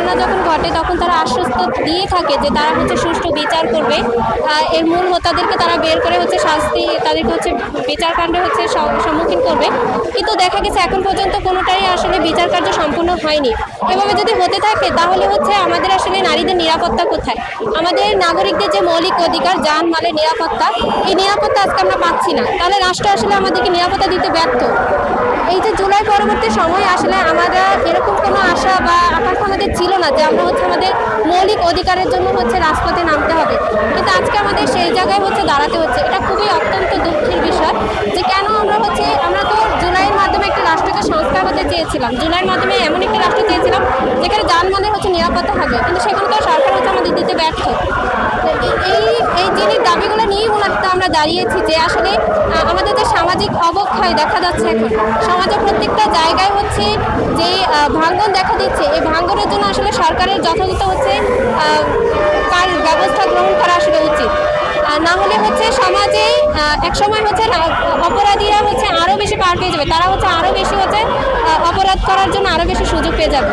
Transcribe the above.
ঘটনা যখন ঘটে তখন তারা আশ্বস্ত দিয়ে থাকে যে তারা হচ্ছে সুষ্ঠু বিচার করবে, এর মূল হোতাদেরকে তারা বের করে হচ্ছে শাস্তি, তাদেরকে হচ্ছে বিচার কাণ্ডে হচ্ছে সম্মুখীন করবে। কিন্তু দেখা গেছে এখন পর্যন্ত কোনোটাই আসলে বিচার কার্য সম্পূর্ণ হয়নি। এভাবে যদি হতে থাকে তাহলে হচ্ছে আমাদের আসলে নারীদের নিরাপত্তা কোথায়? আমাদের নাগরিকদের যে মৌলিক অধিকার যান মালের নিরাপত্তা, এই নিরাপত্তা আজকে আমরা পাচ্ছি না। তাহলে রাষ্ট্র আসলে আমাদেরকে নিরাপত্তা দিতে ব্যর্থ। এই যে জুলাই পরবর্তী সময় আসলে আমরা এরকম কোনো আশা বা আকাঙ্ক্ষা আমাদের ছিল না যে আমরা হচ্ছে আমাদের মৌলিক অধিকারের জন্য হচ্ছে রাজপথে নামতে হবে, কিন্তু আজকে আমাদের সেই জায়গায় হচ্ছে দাঁড়াতে হচ্ছে। এটা খুবই অত্যন্ত দুঃখের বিষয় যে কেন আমরা তো জুলাইয়ের মাধ্যমে একটা রাষ্ট্রকে সংস্কার হতে চেয়েছিলাম, জুলাইয়ের মাধ্যমে এমন একটি রাষ্ট্র চেয়েছিলাম যেখানে যানবাহনের হচ্ছে নিরাপত্তা থাকবে, কিন্তু সেখানে তো সরকার হচ্ছে আমাদের দিতে ব্যর্থ। এই এই জিনিস দাবিগুলো নিয়েই মূলত আমরা দাঁড়িয়েছি যে আসলে আমাদের যে সামাজিক অবক্ষয় দেখা যাচ্ছে এখন সমাজের প্রত্যেকটা জায়গায় হচ্ছে যে ভাঙ্গন দেখা দিচ্ছে, এই ভাঙ্গনের জন্য আসলে সরকারের যথাযথ হচ্ছে ব্যবস্থা গ্রহণ করা আসলে উচিত। না হলে হচ্ছে সমাজে একসময় হচ্ছে অপরাধীরা হচ্ছে আরও বেশি পার পেয়ে যাবে, তারা হচ্ছে আরও বেশি হচ্ছে অপরাধ করার জন্য আরও বেশি সুযোগ পেয়ে যাবে।